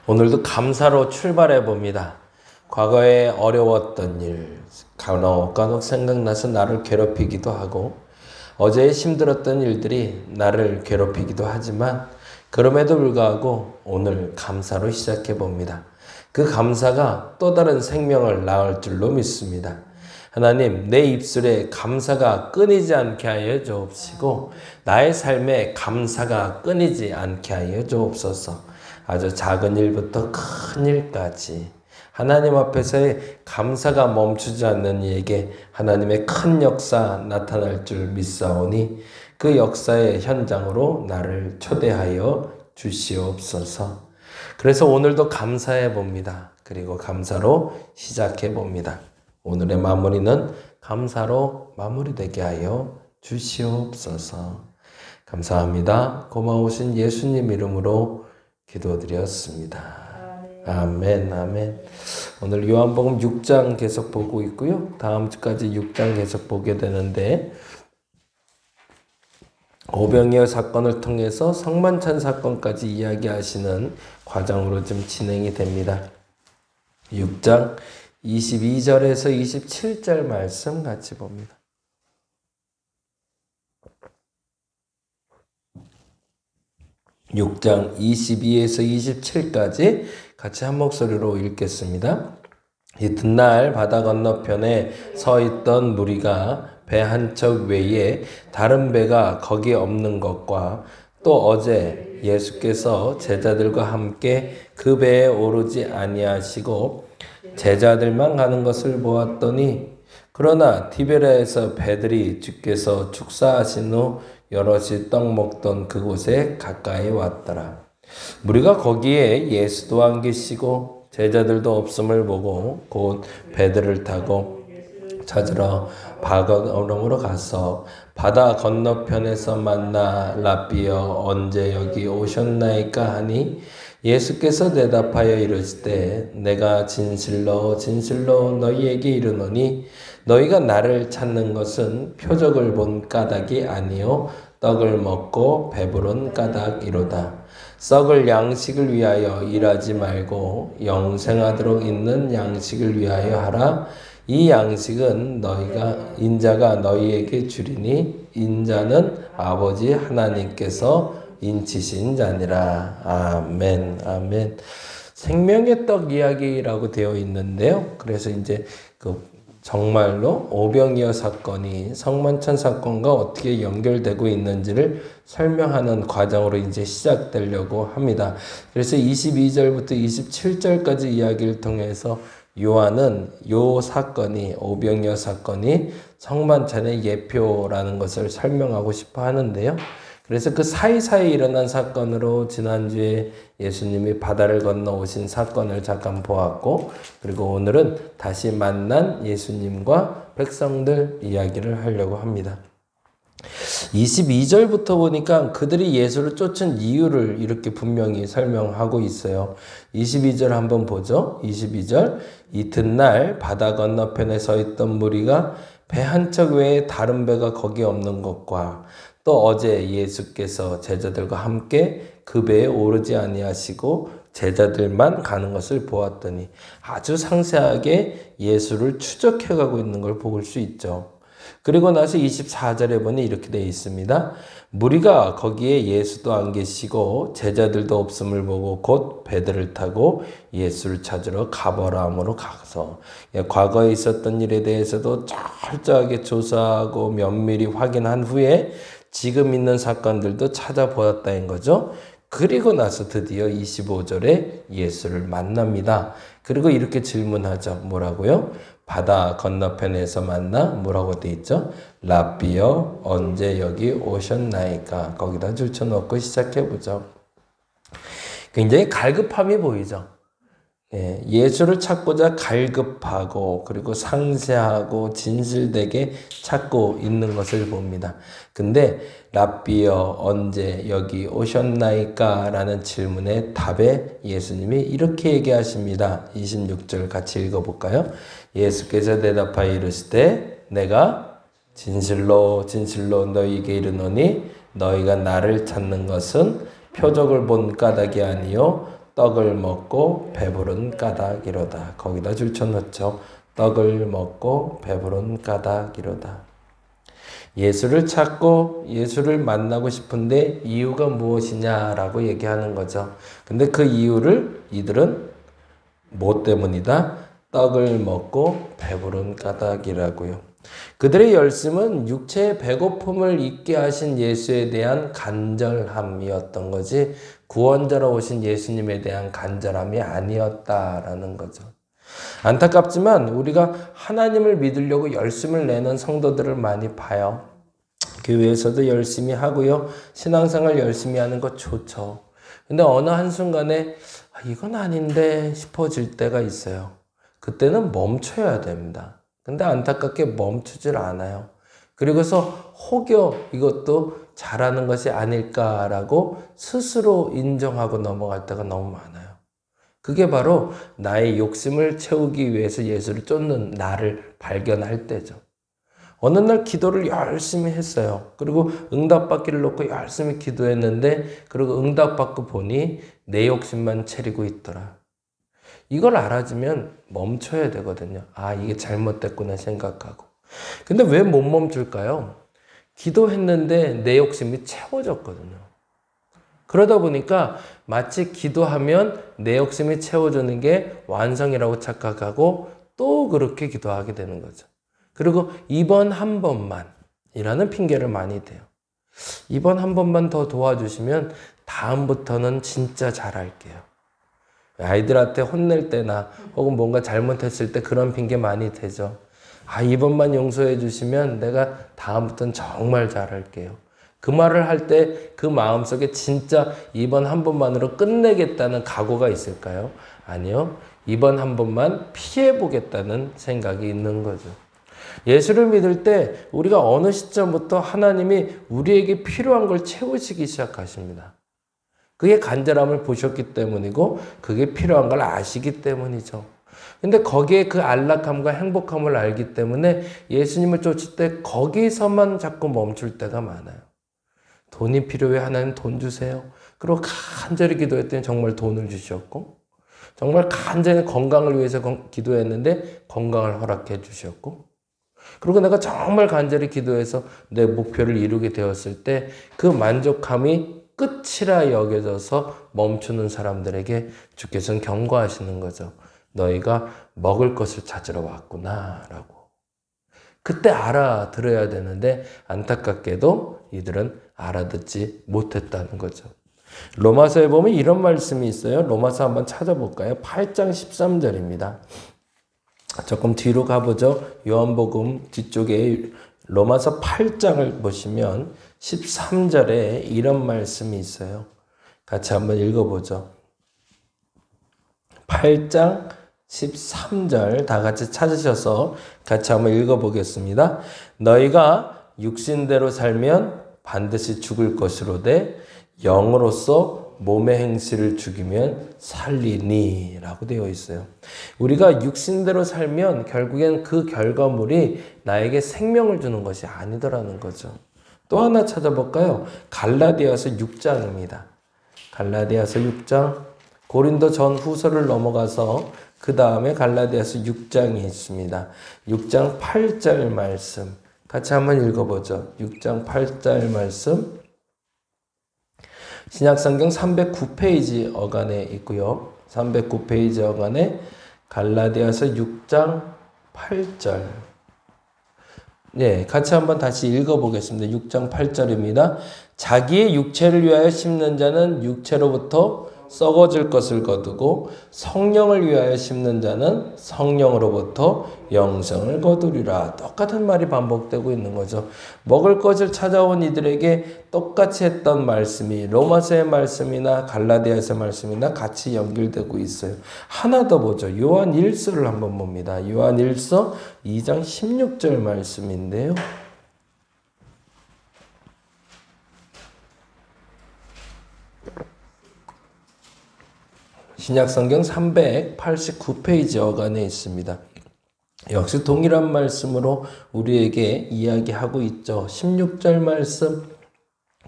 오늘도 감사로 출발해 봅니다. 과거에 어려웠던 일, 간혹 생각나서 나를 괴롭히기도 하고, 어제 힘들었던 일들이 나를 괴롭히기도 하지만, 그럼에도 불구하고 오늘 감사로 시작해 봅니다. 그 감사가 또 다른 생명을 낳을 줄로 믿습니다. 하나님, 내 입술에 감사가 끊이지 않게 하여 주옵시고, 나의 삶에 감사가 끊이지 않게 하여 주옵소서. 아주 작은 일부터 큰 일까지 하나님 앞에서의 감사가 멈추지 않는 이에게 하나님의 큰 역사 나타날 줄 믿사오니 그 역사의 현장으로 나를 초대하여 주시옵소서. 그래서 오늘도 감사해 봅니다. 그리고 감사로 시작해 봅니다. 오늘의 마무리는 감사로 마무리되게 하여 주시옵소서. 감사합니다. 고마우신 예수님 이름으로 기도드렸습니다. 아멘, 아멘. 오늘 요한복음 6장 계속 보고 있고요. 다음 주까지 6장 계속 보게 되는데, 오병이어 사건을 통해서 성만찬 사건까지 이야기하시는 과정으로 좀 진행이 됩니다. 6장 22절에서 27절 말씀 같이 봅니다. 6장 22에서 27까지 같이 한 목소리로 읽겠습니다. 이튿날 바다 건너편에 서 있던 무리가 배 한 척 외에 다른 배가 거기 없는 것과 또 어제 예수께서 제자들과 함께 그 배에 오르지 아니하시고 제자들만 가는 것을 보았더니, 그러나 디베랴에서 배들이 주께서 축사하신 후 여럿이 떡 먹던 그곳에 가까이 왔더라. 무리가 거기에 예수도 안 계시고 제자들도 없음을 보고 곧 배들을 타고 찾으러 바다으로 가서 바다 건너편에서 만나 랍비여 언제 여기 오셨나이까 하니, 예수께서 대답하여 이르시되 내가 진실로 진실로 너희에게 이르노니 너희가 나를 찾는 것은 표적을 본 까닭이 아니요 떡을 먹고 배부른 까닭이로다. 썩을 양식을 위하여 일하지 말고 영생하도록 있는 양식을 위하여 하라. 이 양식은 인자가 너희에게 주리니 인자는 아버지 하나님께서 인치신 자니라. 아멘, 아멘. 생명의 떡 이야기라고 되어 있는데요. 그래서 이제 정말로 오병이어 사건이 성만찬 사건과 어떻게 연결되고 있는지를 설명하는 과정으로 이제 시작되려고 합니다. 그래서 22절부터 27절까지 이야기를 통해서 요한은 요 사건이, 오병이어 사건이 성만찬의 예표라는 것을 설명하고 싶어 하는데요. 그래서 그 사이사이 일어난 사건으로 지난주에 예수님이 바다를 건너 오신 사건을 잠깐 보았고, 그리고 오늘은 다시 만난 예수님과 백성들 이야기를 하려고 합니다. 22절부터 보니까 그들이 예수를 쫓은 이유를 이렇게 분명히 설명하고 있어요. 22절 한번 보죠. 22절, 이튿날 바다 건너편에 서 있던 무리가 배 한 척 외에 다른 배가 거기 없는 것과 또 어제 예수께서 제자들과 함께 그 배에 오르지 아니하시고 제자들만 가는 것을 보았더니, 아주 상세하게 예수를 추적해가고 있는 걸 볼 수 있죠. 그리고 나서 24절에 보니 이렇게 되어 있습니다. 무리가 거기에 예수도 안 계시고 제자들도 없음을 보고 곧 배들을 타고 예수를 찾으러 가버나움으로 가서, 과거에 있었던 일에 대해서도 철저하게 조사하고 면밀히 확인한 후에 지금 있는 사건들도 찾아보았다는 거죠. 그리고 나서 드디어 25절에 예수를 만납니다. 그리고 이렇게 질문하죠. 뭐라고요? 바다 건너편에서 만나 뭐라고 돼 있죠? 랍비여 언제 여기 오셨나이까. 거기다 줄쳐놓고 시작해보죠. 굉장히 갈급함이 보이죠. 예수를 찾고자 갈급하고 그리고 상세하고 진실되게 찾고 있는 것을 봅니다. 근데 랍비여 언제 여기 오셨나이까 라는 질문의 답에 예수님이 이렇게 얘기하십니다. 26절 같이 읽어볼까요? 예수께서 대답하여 이르시되 내가 진실로 진실로 너희에게 이르노니 너희가 나를 찾는 것은 표적을 본 까닭이 아니요 떡을 먹고 배부른 까닭이로다. 거기다 줄쳐넣죠. 떡을 먹고 배부른 까닭이로다. 예수를 찾고 예수를 만나고 싶은데 이유가 무엇이냐라고 얘기하는 거죠. 근데 그 이유를 이들은 뭐 때문이다? 떡을 먹고 배부른 까닭이라고요. 그들의 열심은 육체의 배고픔을 잊게 하신 예수에 대한 간절함이었던 거지 구원자로 오신 예수님에 대한 간절함이 아니었다라는 거죠. 안타깝지만 우리가 하나님을 믿으려고 열심을 내는 성도들을 많이 봐요. 교회에서도 열심히 하고요. 신앙생활 열심히 하는 거 좋죠. 근데 어느 한순간에 이건 아닌데 싶어질 때가 있어요. 그때는 멈춰야 됩니다. 근데 안타깝게 멈추질 않아요. 그리고서 혹여 이것도 잘하는 것이 아닐까라고 스스로 인정하고 넘어갈 때가 너무 많아요. 그게 바로 나의 욕심을 채우기 위해서 예수를 쫓는 나를 발견할 때죠. 어느 날 기도를 열심히 했어요. 그리고 응답받기를 놓고 열심히 기도했는데 그리고 응답받고 보니 내 욕심만 차리고 있더라. 이걸 알아주면 멈춰야 되거든요. 아, 이게 잘못됐구나 생각하고. 근데 왜 못 멈출까요? 기도했는데 내 욕심이 채워졌거든요. 그러다 보니까 마치 기도하면 내 욕심이 채워주는 게 완성이라고 착각하고 또 그렇게 기도하게 되는 거죠. 그리고 이번 한 번만이라는 핑계를 많이 대요. 이번 한 번만 더 도와주시면 다음부터는 진짜 잘할게요. 아이들한테 혼낼 때나 혹은 뭔가 잘못했을 때 그런 핑계 많이 대죠. 아, 이번만 용서해 주시면 내가 다음부터는 정말 잘할게요. 그 말을 할 때 그 마음속에 진짜 이번 한 번만으로 끝내겠다는 각오가 있을까요? 아니요. 이번 한 번만 피해보겠다는 생각이 있는 거죠. 예수를 믿을 때 우리가 어느 시점부터 하나님이 우리에게 필요한 걸 채우시기 시작하십니다. 그게 간절함을 보셨기 때문이고 그게 필요한 걸 아시기 때문이죠. 근데 거기에 그 안락함과 행복함을 알기 때문에 예수님을 쫓을 때 거기서만 자꾸 멈출 때가 많아요. 돈이 필요해. 하나님 돈 주세요. 그리고 간절히 기도했더니 정말 돈을 주셨고 정말 간절히 건강을 위해서 기도했는데 건강을 허락해 주셨고 그리고 내가 정말 간절히 기도해서 내 목표를 이루게 되었을 때 그 만족함이 끝이라 여겨져서 멈추는 사람들에게 주께서는 경고하시는 거죠. 너희가 먹을 것을 찾으러 왔구나 라고. 그때 알아들어야 되는데 안타깝게도 이들은 알아듣지 못했다는 거죠. 로마서에 보면 이런 말씀이 있어요. 로마서 한번 찾아볼까요? 8장 13절입니다. 조금 뒤로 가보죠. 요한복음 뒤쪽에 로마서 8장을 보시면 13절에 이런 말씀이 있어요. 같이 한번 읽어보죠. 8장 13절 다 같이 찾으셔서 같이 한번 읽어보겠습니다. 너희가 육신대로 살면 반드시 죽을 것이로되 영으로서 몸의 행실을 죽이면 살리니 라고 되어 있어요. 우리가 육신대로 살면 결국엔 그 결과물이 나에게 생명을 주는 것이 아니더라는 거죠. 또 하나 찾아볼까요? 갈라디아서 6장입니다. 갈라디아서 6장 고린도 전후서를 넘어가서 그 다음에 갈라디아서 6장이 있습니다. 6장 8절 말씀 같이 한번 읽어보죠. 6장 8절 말씀 신약성경 309페이지 어간에 있고요. 309페이지 어간에 갈라디아서 6장 8절 네, 같이 한번 다시 읽어보겠습니다. 6장 8절입니다. 자기의 육체를 위하여 심는 자는 육체로부터 썩어질 것을 거두고 성령을 위하여 심는 자는 성령으로부터 영생을 거두리라. 똑같은 말이 반복되고 있는 거죠. 먹을 것을 찾아온 이들에게 똑같이 했던 말씀이 로마서의 말씀이나 갈라디아서의 말씀이나 같이 연결되고 있어요. 하나 더 보죠. 요한 1서를 한번 봅니다. 요한 1서 2장 16절 말씀인데요. 신약성경 389페이지 어간에 있습니다. 역시 동일한 말씀으로 우리에게 이야기하고 있죠. 16절 말씀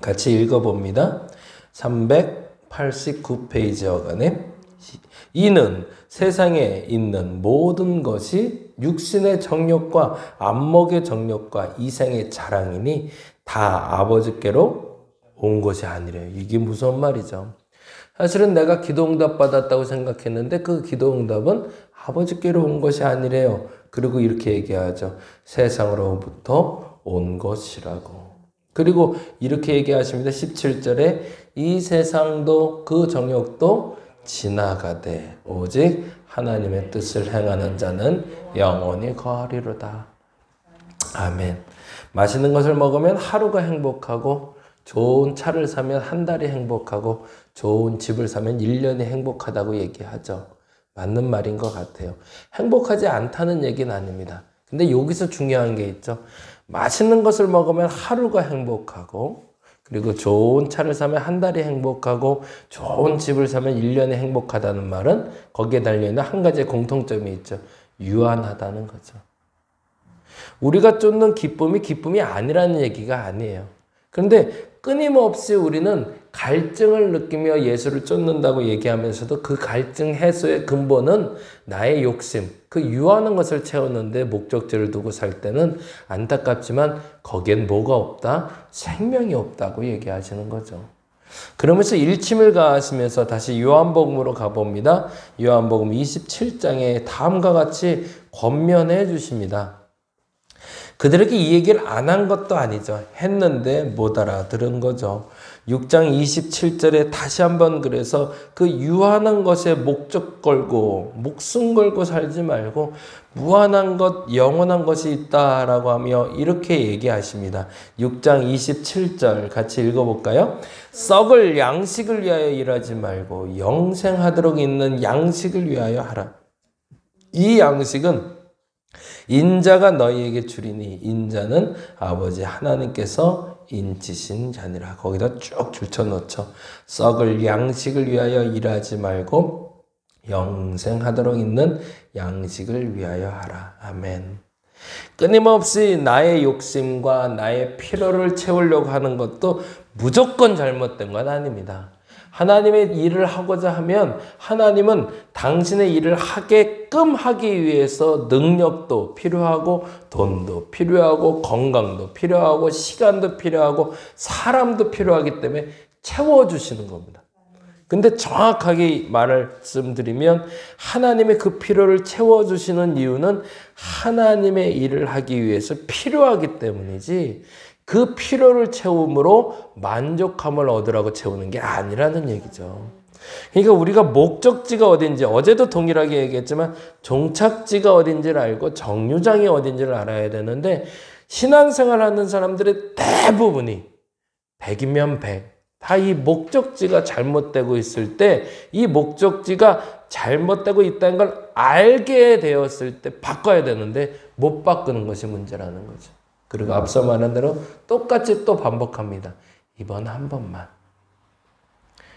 같이 읽어봅니다. 389페이지 어간에 이는 세상에 있는 모든 것이 육신의 정욕과 안목의 정욕과 이생의 자랑이니 다 아버지께로 온 것이 아니래요. 이게 무서운 말이죠. 사실은 내가 기도응답 받았다고 생각했는데 그 기도응답은 아버지께로 온 것이 아니래요. 그리고 이렇게 얘기하죠. 세상으로부터 온 것이라고. 그리고 이렇게 얘기하십니다. 17절에 이 세상도 그 정욕도 지나가되 오직 하나님의 뜻을 행하는 자는 영원히 거하리로다. 아멘. 맛있는 것을 먹으면 하루가 행복하고 좋은 차를 사면 한 달이 행복하고 좋은 집을 사면 1년이 행복하다고 얘기하죠. 맞는 말인 것 같아요. 행복하지 않다는 얘기는 아닙니다. 근데 여기서 중요한 게 있죠. 맛있는 것을 먹으면 하루가 행복하고 그리고 좋은 차를 사면 한 달이 행복하고 좋은 집을 사면 1년이 행복하다는 말은 거기에 달려있는 한 가지의 공통점이 있죠. 유한하다는 거죠. 우리가 쫓는 기쁨이 아니라는 얘기가 아니에요. 그런데 끊임없이 우리는 갈증을 느끼며 예수를 쫓는다고 얘기하면서도 그 갈증 해소의 근본은 나의 욕심, 그 유하는 것을 채웠는데 목적지를 두고 살 때는 안타깝지만 거기엔 뭐가 없다? 생명이 없다고 얘기하시는 거죠. 그러면서 일침을 가하시면서 다시 요한복음으로 가봅니다. 요한복음 27장에 다음과 같이 권면해 주십니다. 그들에게 이 얘기를 안 한 것도 아니죠. 했는데 못 알아들은 거죠. 6장 27절에 다시 한번 그래서 그 유한한 것에 목적 걸고 목숨 걸고 살지 말고 무한한 것, 영원한 것이 있다라고 하며 이렇게 얘기하십니다. 6장 27절 같이 읽어볼까요? 썩을 양식을 위하여 일하지 말고 영생하도록 있는 양식을 위하여 하라. 이 양식은 인자가 너희에게 주리니 인자는 아버지 하나님께서 인치신 자니라. 거기다 쭉 줄쳐놓죠. 썩을 양식을 위하여 일하지 말고 영생하도록 있는 양식을 위하여 하라. 아멘. 끊임없이 나의 욕심과 나의 필요를 채우려고 하는 것도 무조건 잘못된 건 아닙니다. 하나님의 일을 하고자 하면 하나님은 당신의 일을 하게끔 하기 위해서 능력도 필요하고 돈도 필요하고 건강도 필요하고 시간도 필요하고 사람도 필요하기 때문에 채워주시는 겁니다. 근데 정확하게 말씀드리면 하나님의 그 필요를 채워주시는 이유는 하나님의 일을 하기 위해서 필요하기 때문이지 그 필요를 채움으로 만족함을 얻으라고 채우는 게 아니라는 얘기죠. 그러니까 우리가 목적지가 어딘지 어제도 동일하게 얘기했지만 종착지가 어딘지를 알고 정류장이 어딘지를 알아야 되는데 신앙생활 하는 사람들의 대부분이 100이면 100 다 이 목적지가 잘못되고 있을 때 이 목적지가 잘못되고 있다는 걸 알게 되었을 때 바꿔야 되는데 못 바꾸는 것이 문제라는 거죠. 그리고 앞서 말한 대로 똑같이 또 반복합니다. 이번 한 번만.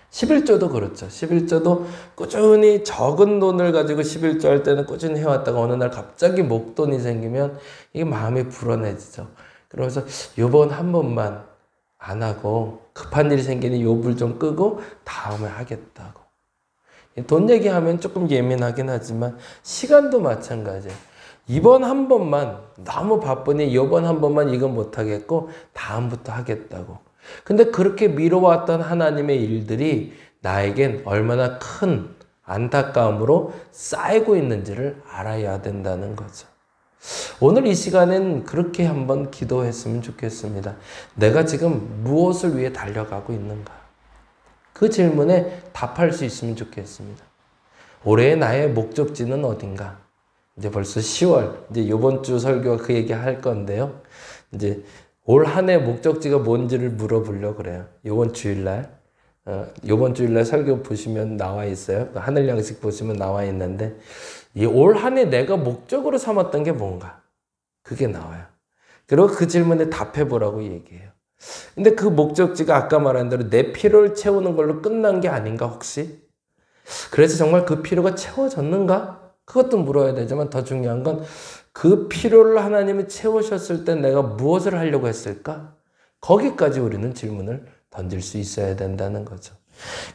11조도 그렇죠. 11조도 꾸준히 적은 돈을 가지고 11조 할 때는 꾸준히 해왔다가 어느 날 갑자기 목돈이 생기면 이게 마음이 불안해지죠. 그러면서 이번 한 번만 안 하고 급한 일이 생기니 요 불 좀 끄고 다음에 하겠다고. 돈 얘기하면 조금 예민하긴 하지만 시간도 마찬가지예요. 이번 한 번만 너무 바쁘니 이번 한 번만 이건 못하겠고 다음부터 하겠다고. 근데 그렇게 미뤄왔던 하나님의 일들이 나에겐 얼마나 큰 안타까움으로 쌓이고 있는지를 알아야 된다는 거죠. 오늘 이 시간엔 그렇게 한번 기도했으면 좋겠습니다. 내가 지금 무엇을 위해 달려가고 있는가? 그 질문에 답할 수 있으면 좋겠습니다. 올해의 나의 목적지는 어딘가? 이제 벌써 10월, 이제 이번 주 설교가 그 얘기 할 건데요. 이제 올 한 해 목적지가 뭔지를 물어보려고 그래요. 이번 주일날 설교 보시면 나와 있어요. 하늘 양식 보시면 나와 있는데, 이 올 한 해 내가 목적으로 삼았던 게 뭔가? 그게 나와요. 그리고 그 질문에 답해 보라고 얘기해요. 근데 그 목적지가 아까 말한 대로 내 필요를 채우는 걸로 끝난 게 아닌가 혹시? 그래서 정말 그 필요가 채워졌는가? 그것도 물어야 되지만 더 중요한 건 그 필요를 하나님이 채우셨을 때 내가 무엇을 하려고 했을까? 거기까지 우리는 질문을 던질 수 있어야 된다는 거죠.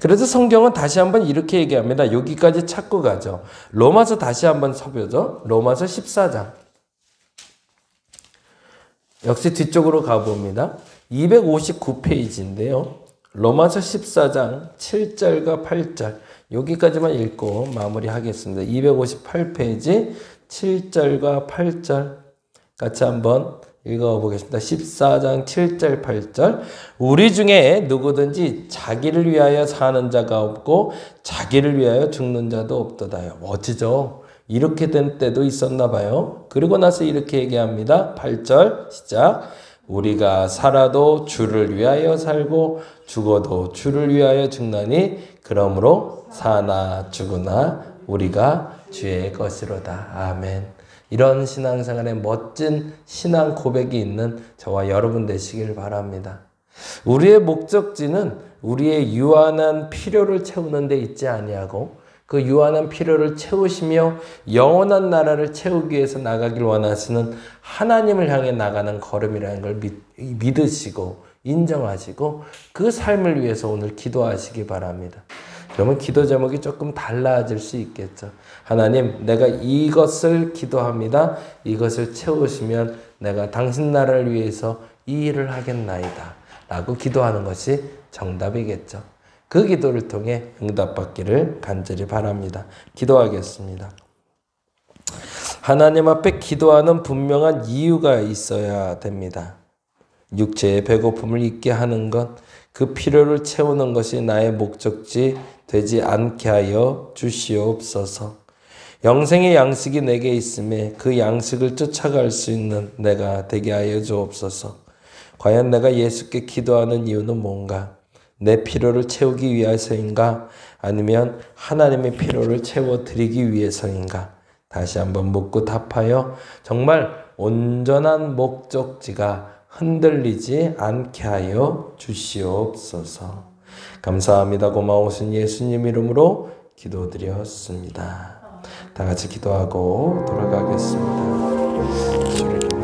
그래서 성경은 다시 한번 이렇게 얘기합니다. 여기까지 찾고 가죠. 로마서 다시 한번 서보죠. 로마서 14장. 역시 뒤쪽으로 가봅니다. 259페이지인데요. 로마서 14장 7절과 8절 여기까지만 읽고 마무리하겠습니다. 258페이지 7절과 8절 같이 한번 읽어보겠습니다. 14장 7절 8절 우리 중에 누구든지 자기를 위하여 사는 자가 없고 자기를 위하여 죽는 자도 없도다요. 멋지죠? 이렇게 된 때도 있었나 봐요. 그리고 나서 이렇게 얘기합니다. 8절 시작. 우리가 살아도 주를 위하여 살고 죽어도 주를 위하여 죽나니 그러므로 사나 죽으나 우리가 주의 것이로다. 아멘. 이런 신앙생활에 멋진 신앙 고백이 있는 저와 여러분 되시길 바랍니다. 우리의 목적지는 우리의 유한한 필요를 채우는 데 있지 아니하고 그 유한한 필요를 채우시며 영원한 나라를 채우기 위해서 나가길 원하시는 하나님을 향해 나가는 걸음이라는 걸 믿으시고 인정하시고 그 삶을 위해서 오늘 기도하시기 바랍니다. 그러면 기도 제목이 조금 달라질 수 있겠죠. 하나님, 내가 이것을 기도합니다. 이것을 채우시면 내가 당신 나라를 위해서 이 일을 하겠나이다. 라고 기도하는 것이 정답이겠죠. 그 기도를 통해 응답받기를 간절히 바랍니다. 기도하겠습니다. 하나님 앞에 기도하는 분명한 이유가 있어야 됩니다. 육체의 배고픔을 잊게 하는 것, 그 필요를 채우는 것이 나의 목적지 되지 않게 하여 주시옵소서. 영생의 양식이 내게 있음에 그 양식을 쫓아갈 수 있는 내가 되게 하여 주옵소서. 과연 내가 예수께 기도하는 이유는 뭔가? 내 필요를 채우기 위해서인가? 아니면 하나님의 필요를 채워드리기 위해서인가? 다시 한번 묻고 답하여 정말 온전한 목적지가 흔들리지 않게 하여 주시옵소서. 감사합니다. 고마우신 예수님 이름으로 기도드렸습니다. 다 같이 기도하고 돌아가겠습니다. 주를